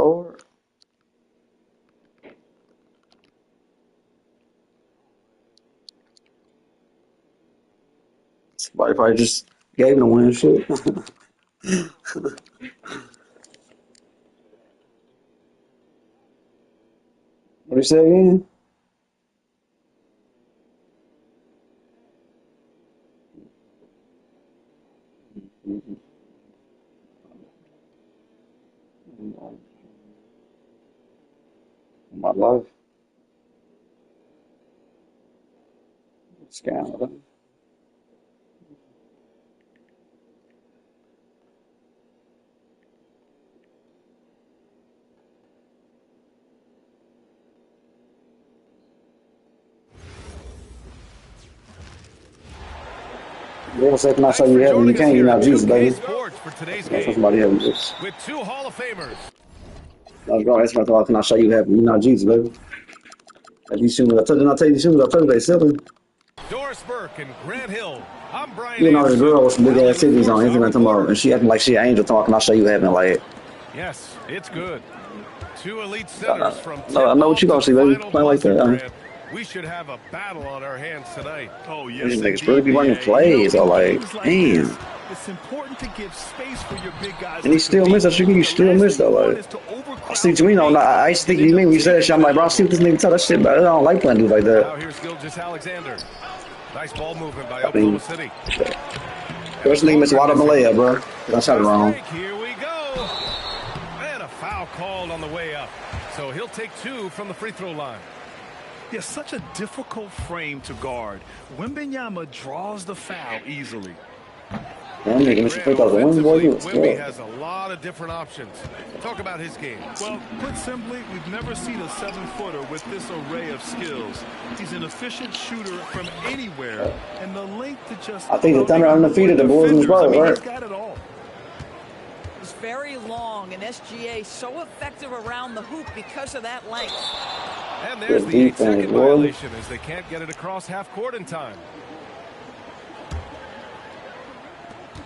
Lord. Somebody probably just gave him the win shit. What do you say again? My life. Scandal. They gonna say, can I show you heaven? You can't, you're not Jesus, baby. That's somebody heaven is. With 2 Hall of Famers. I was going to ask myself, can I show you heaven? You're not Jesus, baby. Like these shoes, I told you, these shoes, I told you they silly. Doris Burke and Grant Hill. I'm Brian. You know, this girl with some big ass titties on Instagram tomorrow, and she acting like she an angel talking, I'll show you heaven, like. Yes, it's good. 2 elite centers from I know what you gonna see, baby. Play like that. We should have a battle on our hands tonight. Oh, yes. These niggas really be running plays, or like, damn. It's important to give space for your big guys. And he still missed. You still missed, though, like. I see what you mean, though. I used to think you mean when you said that shit. I'm like, bro, I see what this nigga tell that shit, but I don't like playing dudes like that. Now here's Gilgeous-Alexander. Nice ball movement by Oklahoma City. First nigga missed a lot of Malaya, bro. I shot it wrong. Here we go. And a foul called on the way up. So he'll take 2 from the free throw line. Yeah, such a difficult frame to guard. Wembanyama draws the foul easily. Wemby has a lot of different options. Talk about his game. Well, put simply, we've never seen a 7-footer with this array of skills. He's an efficient shooter from anywhere, and the length to just... I think the Thunder are undefeated. The Bulls in the Spurs, right? He's got it all. It's very long, and SGA so effective around the hoop because of that length. And there's the 8-second violation as they can't get it across half court in time.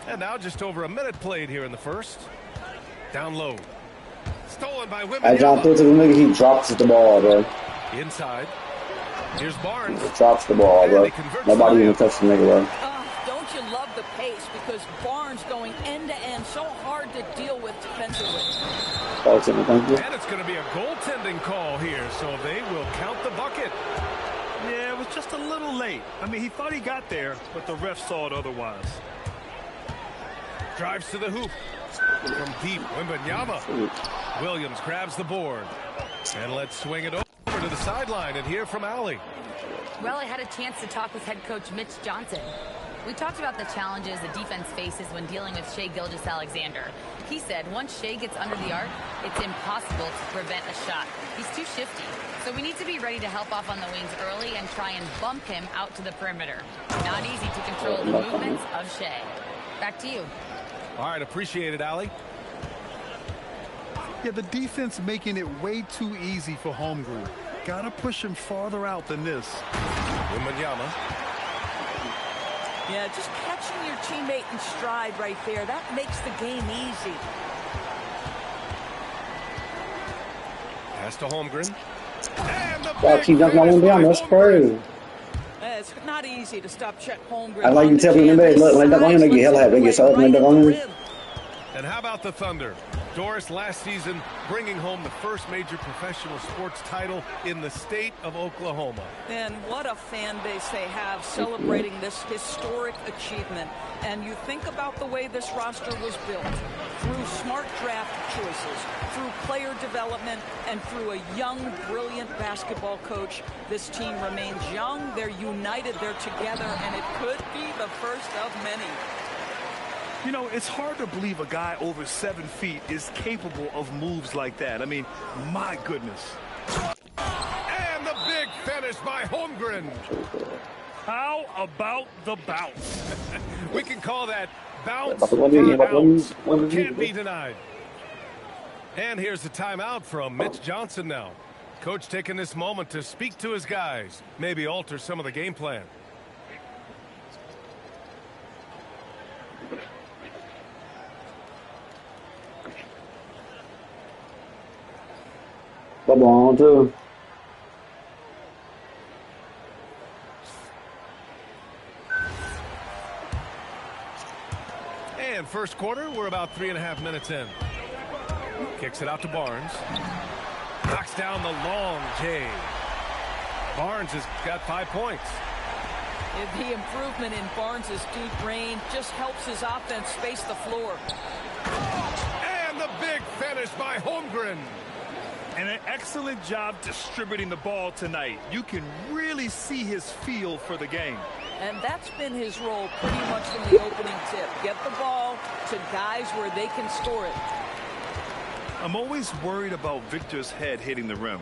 And now just over a minute played here in the first. Down low. Stolen by Wemby. Hey, John, throw to the nigga, he drops the ball, bro. Inside. Here's Barnes. He drops the ball, bro. Nobody even touched the nigga, bro. Don't you love the pace? Because Barnes going end-to-end, so hard to deal with defensively. And it's going to be a goaltending call here, so they will count the bucket. Yeah, it was just a little late. I mean, he thought he got there, but the ref saw it otherwise. Drives to the hoop. From deep, Wembanyama. Williams grabs the board. And let's swing it over to the sideline and hear from Allie. Well, I had a chance to talk with head coach Mitch Johnson. We talked about the challenges the defense faces when dealing with Shai Gilgeous-Alexander. He said once Shai gets under the arc, it's impossible to prevent a shot. He's too shifty. So we need to be ready to help off on the wings early and try and bump him out to the perimeter. Not easy to control the movements of Shai. Back to you. All right, appreciate it, Allie. Yeah, the defense making it way too easy for Holmgren. Gotta push him farther out than this. Wembanyama. Yeah, just catching your teammate in stride right there. That makes the game easy. Pass to Holmgren. And the Wow, keep dunking on Wembanyama. That's crazy. It's not easy to stop Chet Holmgren. I like you tell me, look, like that on him, they get hella happy. They get so up and dunk on him. And how about the Thunder? Doris last season bringing home the first major professional sports title in the state of Oklahoma. And what a fan base they have celebrating this historic achievement. And you think about the way this roster was built through smart draft choices, through player development, and through a young, brilliant basketball coach. This team remains young, they're united, they're together, and it could be the first of many. You know, it's hard to believe a guy over 7 feet is capable of moves like that. I mean, my goodness. And the big finish by Holmgren. How about the bounce? We can call that bounce for bounce. Can't be denied. And here's the timeout from Mitch Johnson now. Coach taking this moment to speak to his guys, maybe alter some of the game plan. Bubble on too. And first quarter, we're about 3.5 minutes in. Kicks it out to Barnes. Knocks down the long J. Barnes has got 5 points. The improvement in Barnes' deep range just helps his offense space the floor. And the big finish by Holmgren. And an excellent job distributing the ball tonight. You can really see his feel for the game. And that's been his role pretty much from the opening tip. Get the ball to guys where they can score it. I'm always worried about Victor's head hitting the rim.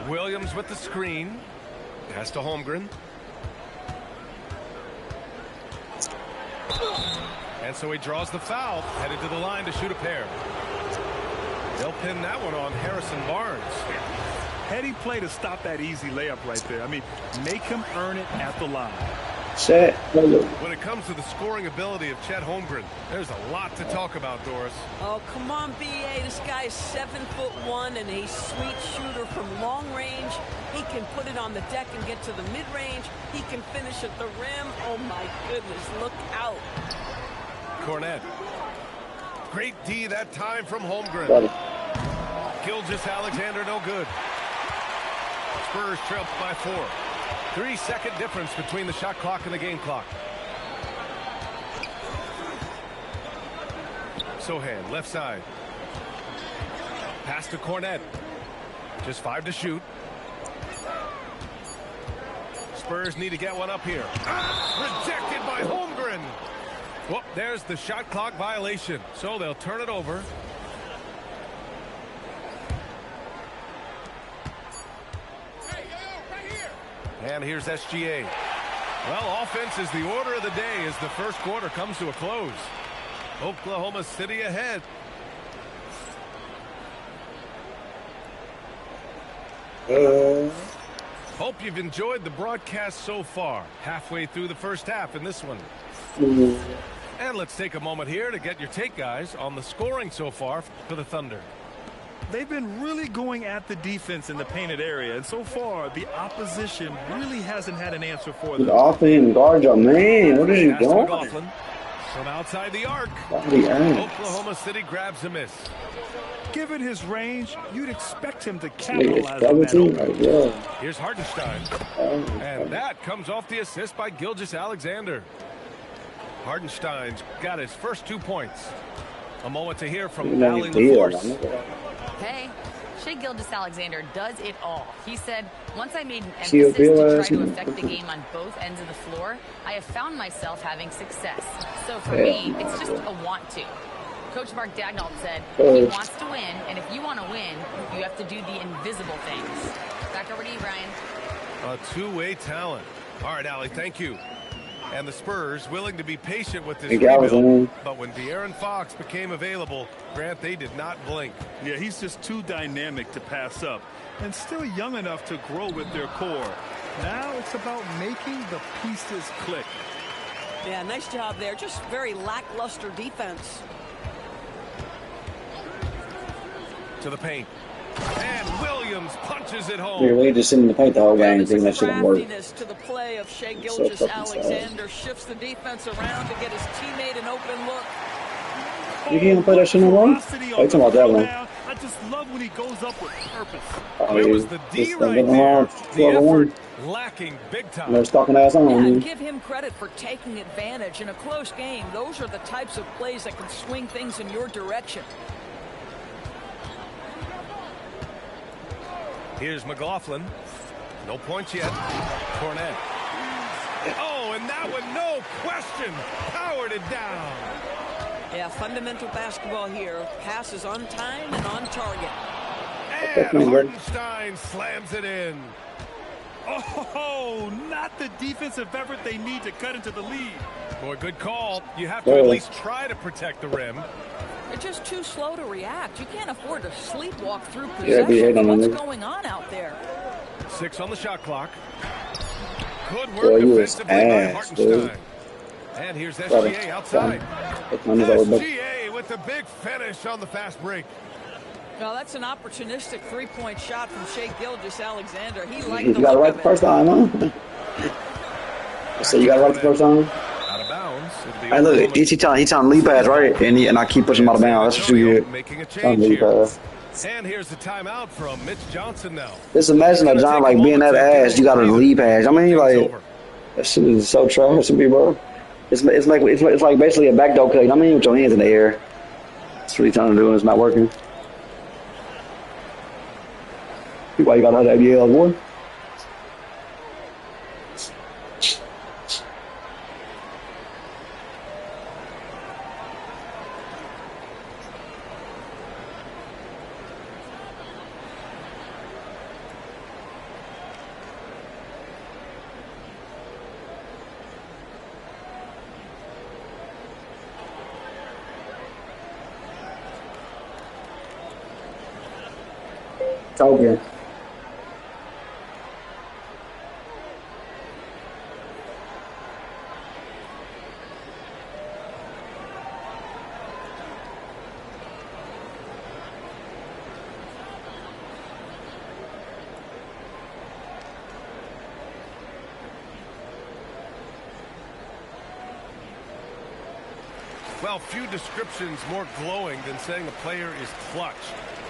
Williams with the screen. Pass to Holmgren. And so he draws the foul, headed to the line to shoot a pair. They'll pin that one on Harrison Barnes. Heady play to stop that easy layup right there. I mean, make him earn it at the line. When it comes to the scoring ability of Chet Holmgren, there's a lot to talk about, Doris. Oh, come on, B.A. This guy's 7'1" and a sweet shooter from long range. He can put it on the deck and get to the mid-range. He can finish at the rim. Oh, my goodness, look out. Cornette. Great D that time from Holmgren. Gilgeous-Alexander, no good. Spurs trailed by 4. 3-second difference between the shot clock and the game clock. Sohan, left side. Pass to Cornette. Just 5 to shoot. Spurs need to get one up here. Rejected by Holmgren. Well, there's the shot clock violation. So they'll turn it over. And here's SGA. Well, offense is the order of the day as the first quarter comes to a close. Oklahoma City ahead. Hope you've enjoyed the broadcast so far. Halfway through the first half in this one. And let's take a moment here to get your take, guys, on the scoring so far for the Thunder. They've been really going at the defense in the painted area, and so far the opposition really hasn't had an answer for them. Off him, guard your man. What are you doing? McLaughlin from outside the arc. Oklahoma City grabs a miss. Given his range, you'd expect him to capitalize on that. Here's Hartenstein. And that comes off the assist by Gilgeous-Alexander. Hartenstein's got his first 2 points. A moment to hear from Allen Force. Hey, Shai Gilgeous-Alexander does it all. He said, once I made an emphasis to try to affect the game on both ends of the floor, I have found myself having success. So for me, it's just a want to. Coach Mark Dagnall said, he wants to win, and if you want to win, you have to do the invisible things. Back over to you, Brian. A two-way talent. All right, Allie, thank you. And the Spurs willing to be patient with this rebuild, but when De'Aaron Fox became available, Grant, they did not blink. Yeah, he's just too dynamic to pass up, and still young enough to grow with their core. Now it's about making the pieces click. Yeah, nice job there. Just very lackluster defense. To the paint. And Williams punches it home. You're really just sitting in the paint the whole game thinking that shit won't work. To the play of Shai Gilgeous-Alexander shifts the defense around to get his teammate an open look. You can't play that shit no more? Oh, you're talking about that one. I just love when he goes up with purpose. It was the D right there. The effort lacking big time. No stalking ass on and him. give him credit for taking advantage in a close game. Those are the types of plays that can swing things in your direction. Here's McLaughlin. No points yet. Cornette. Oh, and that one, no question, powered it down. Yeah, fundamental basketball here. Passes on time and on target. And Hartenstein slams it in. Oh, not the defensive effort they need to cut into the lead. Boy, good call. You have to at least try to protect the rim. They're just too slow to react. You can't afford to sleepwalk through possession. What's going on out there? 6 on the shot clock. Good work defensively by Hartenstein. And here's SGA outside. SGA with the big finish on the fast break. Well, that's an opportunistic three-point shot from Shai Gilgeous-Alexander. He liked the You got it look right of the it. first time, huh? So you got it right the first time. Out of bounds. Hey, look, he trying to lead pass, right? And I keep pushing him out of bounds. That's what you get. Making a change here. And here's the timeout from Mitch Johnson now. Just imagine that John, like, being that ass, you got a lead pass. I mean, like, that shit is so trash to me, bro. It's like basically a backdoor cut. I mean, with your hands in the air. That's what he's trying to do, and it's not working. Why you gotta have that yell, boy? Talking. Well, few descriptions more glowing than saying a player is clutch.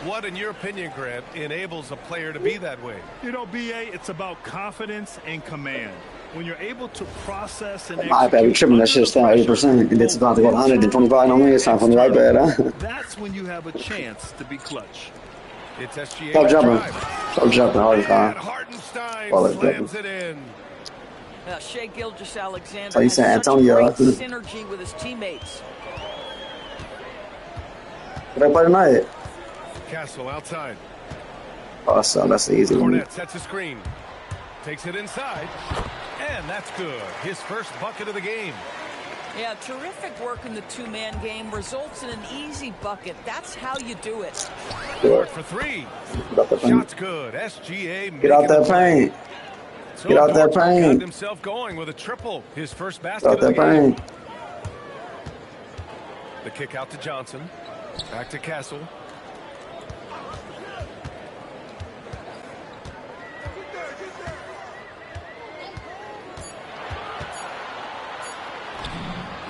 What, in your opinion, Grant, enables a player to be that way? You know, BA, it's about confidence and command. When you're able to process and My iPad be tripping, that shit's down 80%, and it's about to go to 125 on me. It's time for the iPad, huh? That's when you have a chance to be clutch. It's SGA. Stop jumping. Stop jumping, Hartenstein slams it in. Shai Gilgeous-Alexander So you has saying such Antonio? great synergy with his teammates. Did I play tonight? Castle outside. Awesome, that's the easy one. Cornet sets a screen. Takes it inside. And that's good. His first bucket of the game. Yeah, terrific work in the two-man game results in an easy bucket. That's how you do it. Short for three. Shot's good. SGA. Get out that paint. So Get out that paint. Got himself going with a triple. His first basket Get out of the that game. paint. The kick out to Johnson. Back to Castle.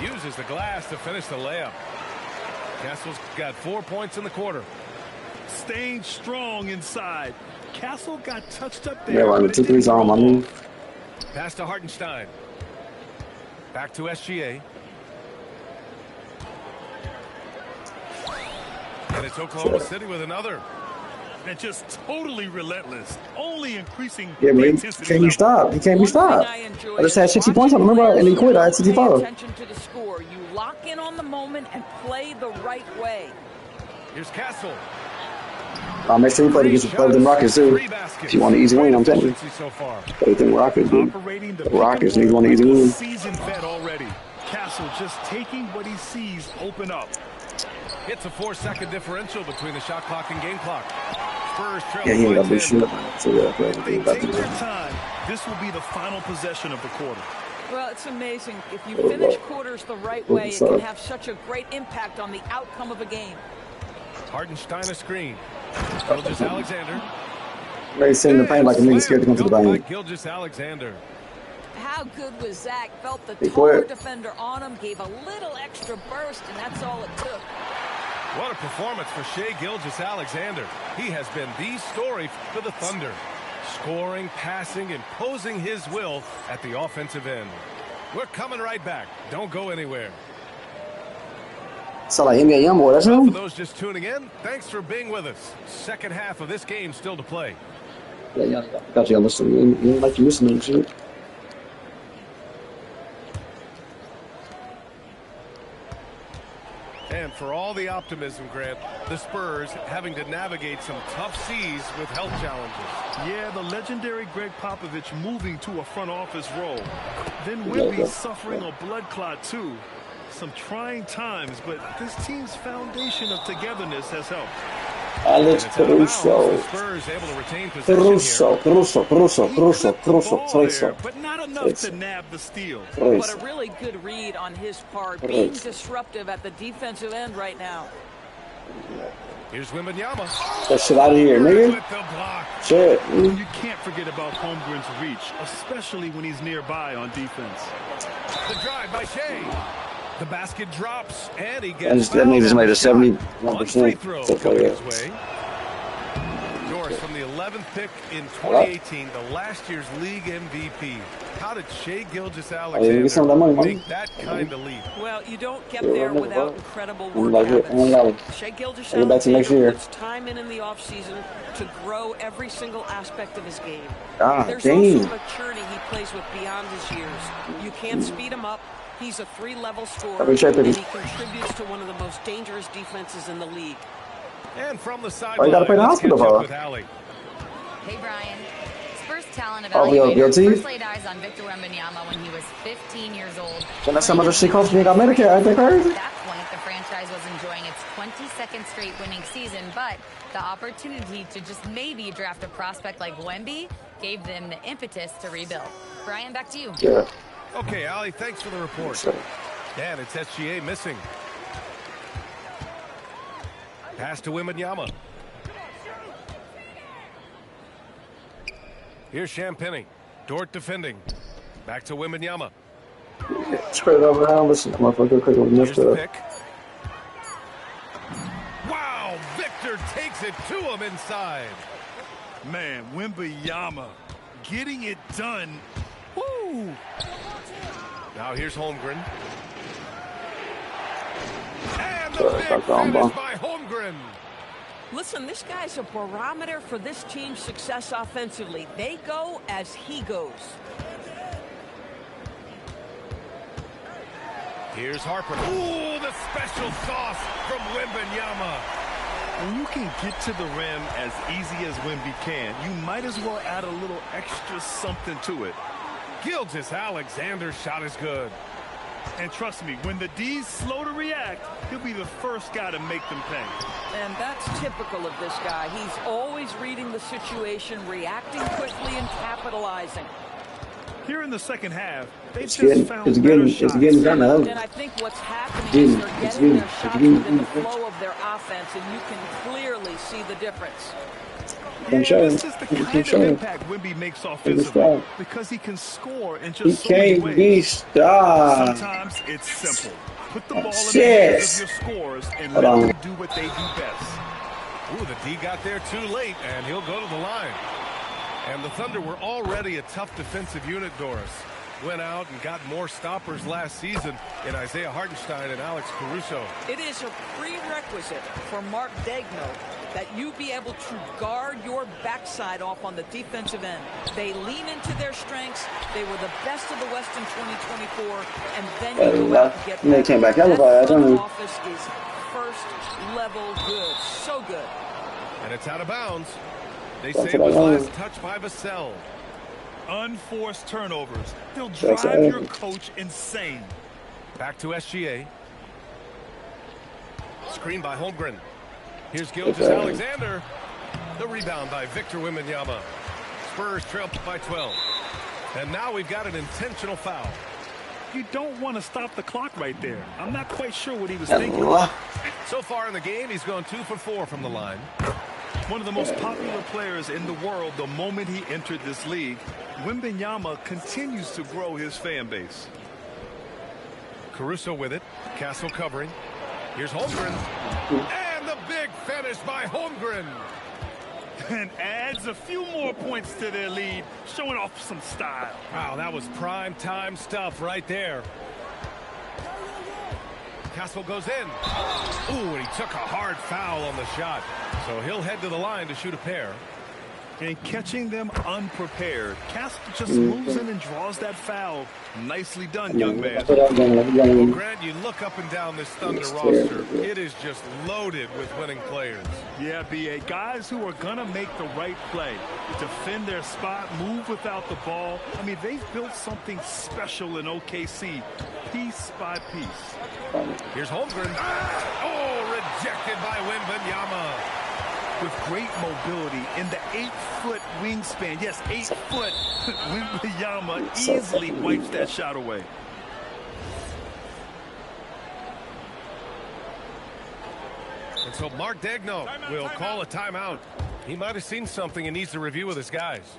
Uses the glass to finish the layup. Castle's got 4 points in the quarter. Staying strong inside. Castle got touched up Yeah, there. well, 2-3's on, I mean. Pass to Hartenstein. Back to SGA. And it's Oklahoma City with another. And just totally relentless. Only increasing Yeah, the but he intensity can't be level. stopped. He can't be stopped. I just had 60 points on him. Remember, and he quit. I had 65. Pay attention to the score. You lock in on the moment and play the right way. Here's Castle. Make sure you play against the Rockets, too. If you want an easy win, I'm telling you. So far. Play with the Rockets, dude. Operating The Rockets need one easy win. Seasoned vet already. Castle just taking what he sees open up. It's a 4-second differential between the shot clock and game clock. Spurs trail. Yeah, he ain't got to shoot. So, yeah, If they take their time, this will be the final possession of the quarter. Well, it's amazing. If you finish quarters the right way, it can have such a great impact on the outcome of a game. Hartenstein a screen. Gilgeous-Alexander. They sitting in the paint like a nigga scared to come to the bank. Gilgeous-Alexander. How good was Zach? Felt the He taller quit. defender on him, gave a little extra burst, and that's all it took. What a performance for Shai Gilgeous-Alexander. He has been the story for the Thunder. Scoring, passing, imposing his will at the offensive end. We're coming right back. Don't go anywhere. Sound like NBA Youngboy, that's Well, for him? those just tuning in, thanks for being with us. Second half of this game still to play. Yeah, got you on this. You ain't like you listening and shit. And for all the optimism, Grant, the Spurs having to navigate some tough seas with health challenges. Yeah, the legendary Greg Popovich moving to a front office role. Then Wemby suffering a blood clot too. Some trying times, but this team's foundation of togetherness has helped. Alex Caruso. The Spurs able to retain possession Caruso. But not enough to nab the steal. But a really good read on his part, being disruptive at the defensive end right now. Here's Wembanyama. That shit out of here, nigga. With the block. Shit. You can't forget about Holmgren's reach, especially when he's nearby on defense. The drive by Shea. The basket drops, and he gets That nigga just made a 71%. throw coming his way. Doris from the 11th pick in 2018, the last year's league MVP. How did Shea Gilgeous-Alexander make that kind of leap? Well, you don't get there without incredible work habits. Shea Gilgeous-Alexander puts time in the offseason to grow every single aspect of his game. There's also maturity he plays with beyond his years. You can't speed him up. He's a 3-level scorer, and he contributes to one of the most dangerous defenses in the league. And from the sideline, you gotta play the hospital ball. Hey, Brian. Spurs talent evaluator first laid eyes on Victor Wembanyama when he was 15 years old. That's some other shit cost me got Medicare. I think crazy. At that point, the franchise was enjoying its 22nd straight winning season, but the opportunity to just maybe draft a prospect like Wemby gave them the impetus to rebuild. Brian, back to you. Yeah. Okay, Allie, thanks for the report. And it's SGA missing. Pass to Wembanyama. Here's Champagny. Dort defending. Back to Wembanyama. Straight over now. Listen, motherfucker, quick on Here's the pick. Wow, Victor takes it to him inside. Man, Wembanyama getting it done. Woo! Now here's Holmgren. And the big finish by Holmgren. Listen, this guy's a barometer for this team's success offensively. They go as he goes. Here's Harper. Ooh, the special sauce from Wembanyama. When you can get to the rim as easy as Wemby can, you might as well add a little extra something to it. Gilgeous-Alexander's shot is good. And trust me, when the D's slow to react, he'll be the first guy to make them pay. And that's typical of this guy. He's always reading the situation, reacting quickly, and capitalizing. Here in the second half, they've It's getting done. And I think what's happening is they're getting their shots within the flow of their offense, and you can clearly see the difference. Yeah, this is the kind of impact Wemby makes offensively because he can score in just so many ways. Sometimes it's simple. Put the ball in the hands of your scorers and let them do what they do best. Ooh, the D got there too late, and he'll go to the line. And the Thunder were already a tough defensive unit, Doris. Went out and got more stoppers last season in Isaiah Hartenstein and Alex Caruso. It is a prerequisite for Mark Daigneault that you be able to guard your backside off on the defensive end. They lean into their strengths. They were the best of the West in 2024, and then you go out and get they came back that front office is first level good. So good. And it's out of bounds. They say it was last touched by Vassell. Unforced turnovers. They'll drive your coach insane. Back to SGA. Screen by Holmgren. Here's Gilgeous-Alexander. The rebound by Victor Wembanyama. Spurs trail by 12. And now we've got an intentional foul. You don't want to stop the clock right there. I'm not quite sure what he was thinking. So far in the game, he's gone 2 for 4 from the line. One of the most popular players in the world the moment he entered this league, Wembanyama continues to grow his fan base. Caruso with it. Castle covering. Here's Holmgren. And the big finish by Holmgren. And adds a few more points to their lead, showing off some style. Wow, that was prime time stuff right there. Castle goes in. Ooh, and he took a hard foul on the shot. So he'll head to the line to shoot a pair. And catching them unprepared. Castle just moves in and draws that foul. Nicely done, young man. Well, Grant, you look up and down this Thunder roster. It is just loaded with winning players. Yeah, B.A. Guys who are going to make the right play. Defend their spot, move without the ball. I mean, they've built something special in OKC, piece by piece. Here's Holmgren. Oh, rejected by Wembanyama. With great mobility in the 8-foot wingspan. Yes, 8 foot. Wembanyama easily wipes that shot away. And so Mark Degno will call a timeout. He might have seen something and needs to review with his guys.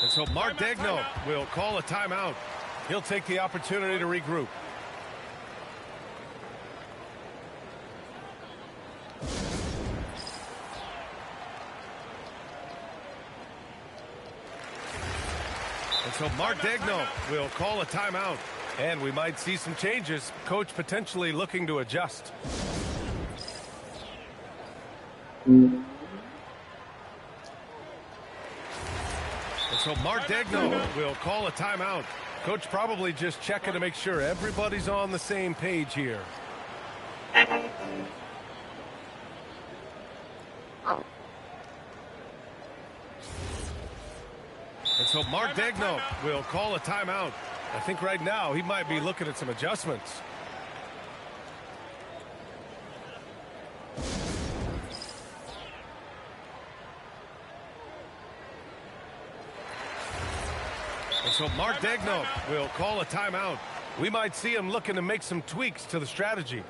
And so Mark Degno will call a timeout. He'll take the opportunity to regroup. And so Mark Degno will call a timeout. And we might see some changes. Coach potentially looking to adjust. And so Mark Degno will call a timeout. Coach probably just checking to make sure everybody's on the same page here. And so Mark Degno will call a timeout. I think right now he might be looking at some adjustments. And so Mark Degno will call a timeout. We might see him looking to make some tweaks to the strategy.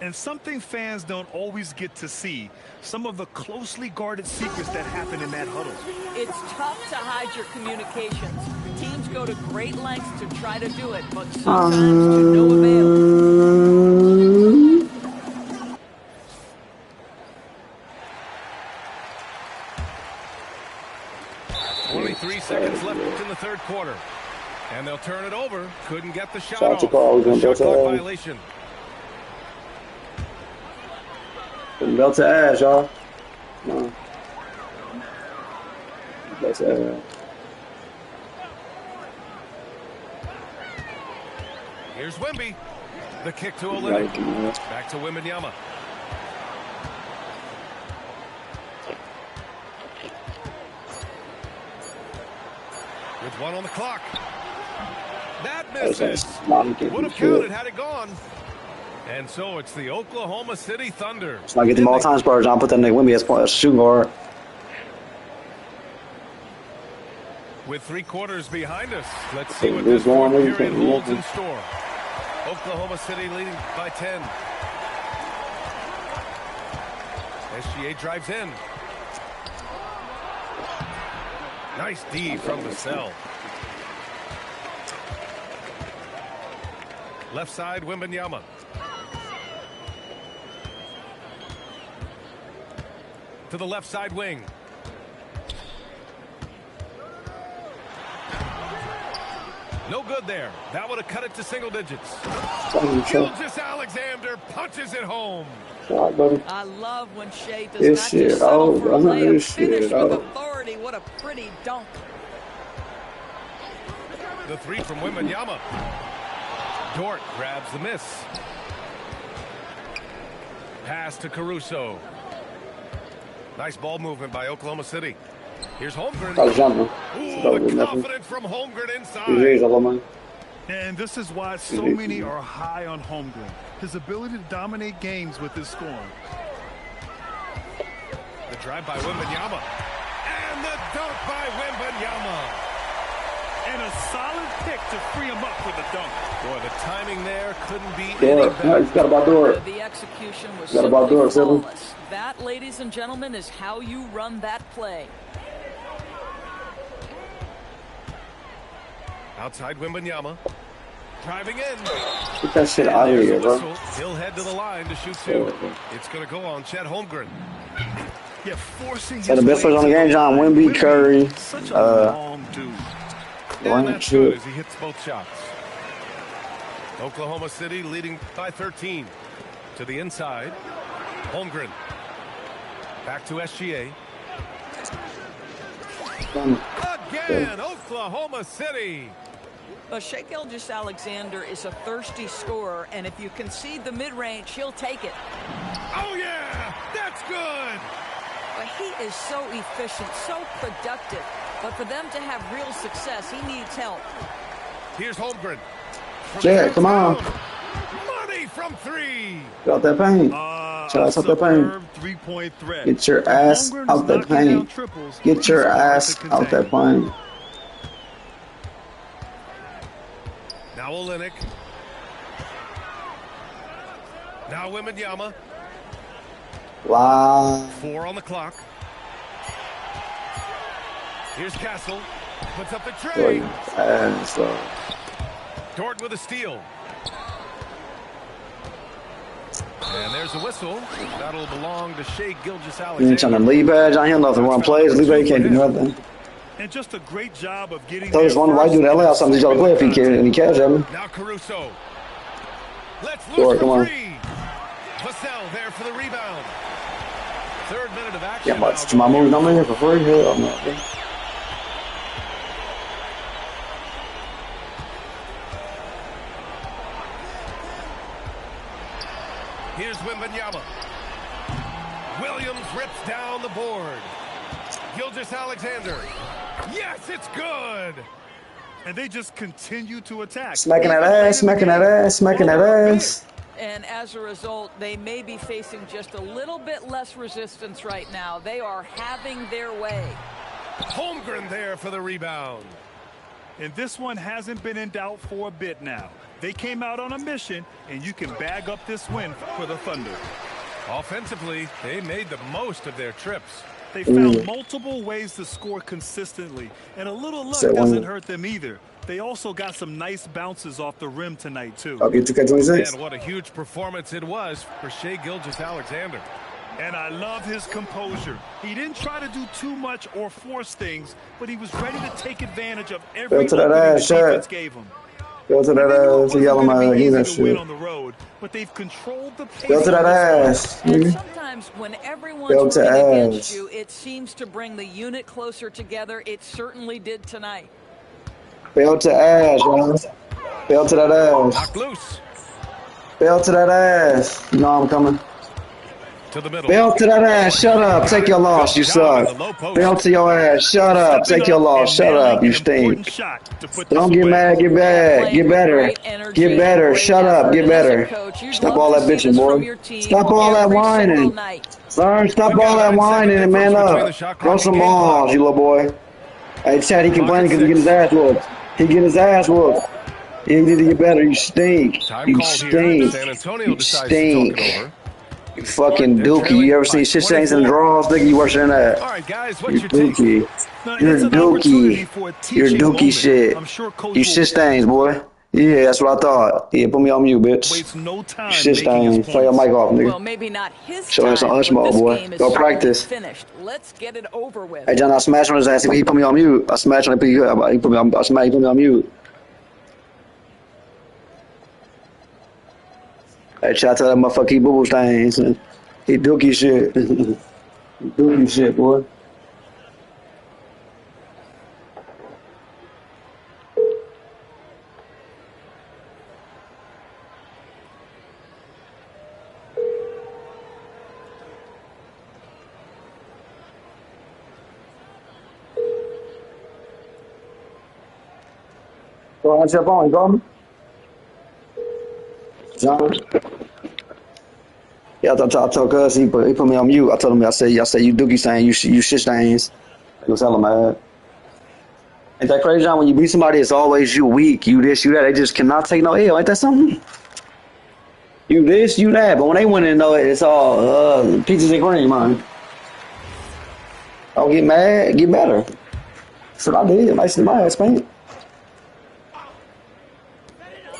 And something fans don't always get to see, some of the closely guarded secrets that happen in that huddle. It's tough to hide your communications. Teams go to great lengths to try to do it, but sometimes to no avail. 23 seconds left in the third quarter. And they'll turn it over. Couldn't get the shot Shot off. Shot clock violation. Belt to ass, y'all. Come on. Belt to ass. Here's Wemby. The kick to Olynyk. Back to Wembanyama. With 1 on the clock. That misses. Would have counted had it gone. And so it's the Oklahoma City Thunder. So I get them all time Spurs. I'll put that nigga Wemby as shooting guard. With 3 quarters behind us, let's see what this fourth period holds in store. Oklahoma City leading by 10. SGA drives in. Nice D from the cell. Left side, Wembanyama. To the left side wing. No good there. That would have cut it to single digits. Gilgeous-Alexander punches it home. I love when Shea does not just settle for a layup. Finish with authority. What a pretty dunk. The 3 from Wembanyama. Dort grabs the miss. Pass to Caruso. Nice ball movement by Oklahoma City. Here's Holmgren. Ooh, the confidence from Holmgren inside. And this is why so many are high on Holmgren. His ability to dominate games with his scoring. The drive by Wembanyama. And the dunk by Wembanyama. And a solid pick to free him up with a dunk. Boy, the timing there couldn't be any better. He's got about door. The execution was got about door, flawless. That, ladies and gentlemen, is how you run that play. Outside Wembanyama. Driving in. Get that shit out of here, bro. He'll head to the line to shoot 2. It's going to go on Chet Holmgren. Yeah, forcing his the best players on the game, John Wemby, Curry. Such a long dude. And that's good as he hits both shots. Oklahoma City leading by 13. To the inside. Holmgren. Back to SGA. Again, Oklahoma City. Shea Gilgeous-Alexander is a thirsty scorer, and if you concede the mid-range, he'll take it. Oh, yeah, that's good. But he is so efficient, so productive. But for them to have real success, he needs help. Here's Holmgren. Yeah, come on. Money from 3. Get out that paint. Shots out that paint. Three-point threat. Get your ass out that paint. Get your ass out that paint. Now Now Olenek. Now Wembanyama. Wow. 4 on the clock. Here's Castle. Puts up the tray. Dort with a steal. And there's a whistle. That'll belong to Shai Gilgeous-Alexander. You ain't trying to leave badge. I hear nothing. Run plays. Leave badge can't do nothing. And just a great job of getting. I was wondering why do that last time he y'all play if he catch him. Now Caruso. Let's loose Dort, for come on. three. Vassell there for the rebound. 3rd minute of action. Yeah, but my moves not here for free. Hell no. Here's Wembanyama. Williams rips down the board. Gilgeous-Alexander. Yes, it's good. And they just continue to attack. Smacking that ass, smacking that ass, smacking that ass. And as a result, they may be facing just a little bit less resistance right now. They are having their way. Holmgren there for the rebound. And this one hasn't been in doubt for a bit now. They came out on a mission, and you can bag up this win for the Thunder. Offensively, they made the most of their trips. They found multiple ways to score consistently, and a little luck doesn't hurt them either. They also got some nice bounces off the rim tonight, too. I'll get 2K26. And what a huge performance it was for Shai Gilgeous-Alexander. And I love his composure. He didn't try to do too much or force things, but he was ready to take advantage of every opening the defense gave him. Go to that ass. Yell at my he that shit. On the road, but they've controlled the pace. Go to that ass. And sometimes when everyone's rooting against you, it seems to bring the unit closer together. It certainly did tonight. Bell to ass, man. Bell to that ass. Knock loose. Bell to that ass. You know I'm coming. To the middle. Bell to that ass. Shut up. Take your loss. You suck. Bell to your ass. Shut up. Take your loss. Shut up. You stink. Don't get mad. Get bad. Get better. Get better. Shut up. Get better. Stop all that bitching, boy. Stop all that whining. Learn. Stop all that whining and man up. Throw some balls, you little boy. Hey, Chad, he complaining because he getting his ass whooped. He getting his ass whooped. You need to get better. You stink. You stink. You stink. You fucking dookie. You ever seen shit stains in the drawers? Nigga, you worse than that. All right, guys, what's You're your take? dookie. You're dookie. You're dookie shit. You shit stains, boy. Yeah, that's what I thought. Yeah, put me on mute, bitch. Shit stains. Turn your mic off, nigga. Well, maybe not his show him some unschmo, boy. Go practice. Finished. Let's get it over with. Hey, John, I smashed on his ass. He put me on mute. I smashed on him. He put me on mute. Hey, shout out to that motherfucker. He boo-boo stains. He dookie shit. Dookie shit, boy. Go answer your phone. Go. John. Yeah, I told Cuz he put me on mute. I told him I said you dookie stain, you shit stains. He was hella mad. Ain't that crazy, John? When you beat somebody, it's always you weak, you this, you that. They just cannot take no L. Ain't that something? You this, you that. But when they win in, though, it's all peaches and cream, man. Don't get mad, get better. That's what I did. Nice in my ass, man.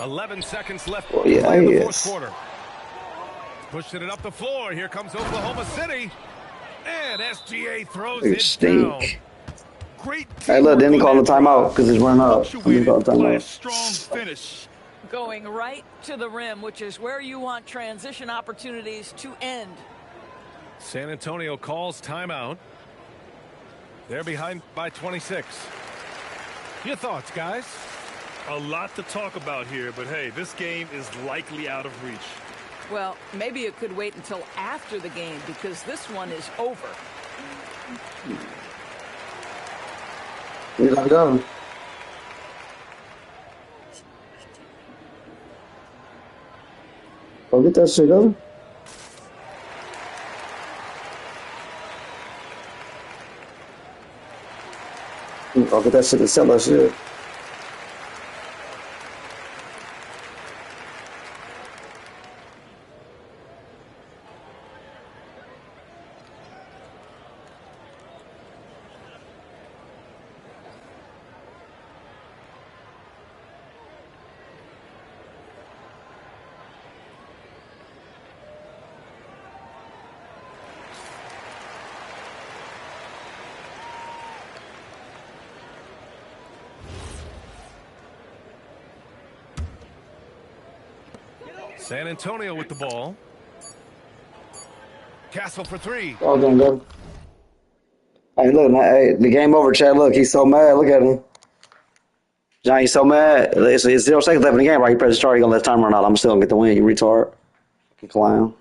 11 seconds left in the fourth quarter. Pushing it up the floor. Here comes Oklahoma City. And SGA throws it down. Great. Hey, look, then he called the timeout because it's running up. Strong finish. Going right to the rim, which is where you want transition opportunities to end. San Antonio calls timeout. They're behind by 26. Your thoughts, guys? A lot to talk about here, but hey, this game is likely out of reach. Well, maybe it could wait until after the game because this one is over. We gotta go. Go get that shit over. Go get that shit and sell that shit. San Antonio with the ball. Castle for three. Oh, done, go. Hey, look, man, hey, the game over, Chad. Look, he's so mad. Look at him. John, he's so mad. It's 0 seconds left in the game, right? You press start, you're going to let the time run out. I'm still going to get the win, you retard. You clown.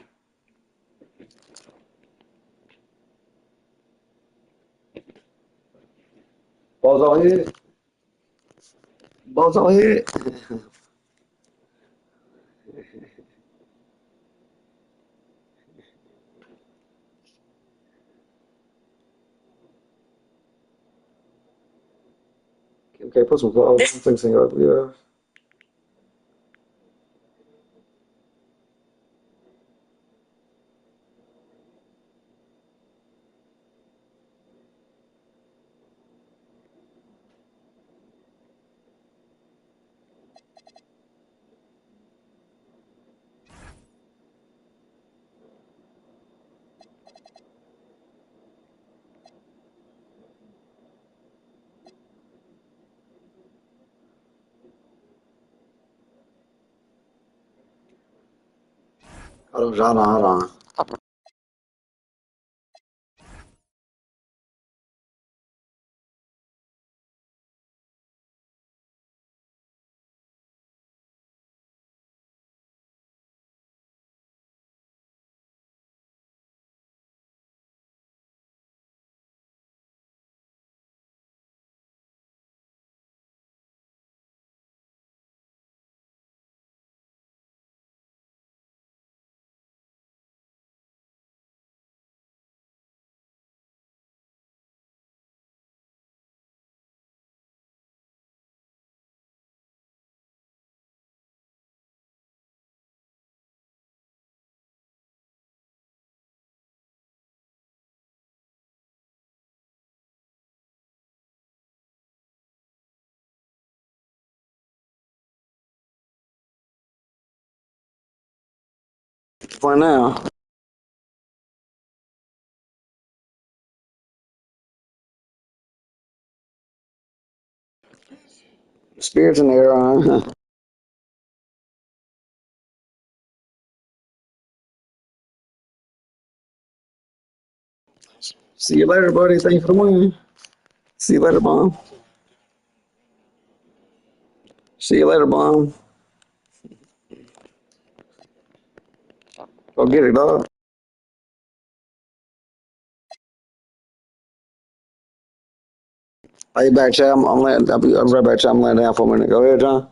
Bozo hit. Bozo hit. Okay, put some clothes. I'm fixing up. Yeah. Hold on. For now. Spirits in the air on. See you later, buddy. Thank you for the win. See you later, Bomb. See you later, Bomb. Go get it, dog. I'll be back, Chad. I'll be right back, Chad. I'm laying down for a minute. Go ahead, John.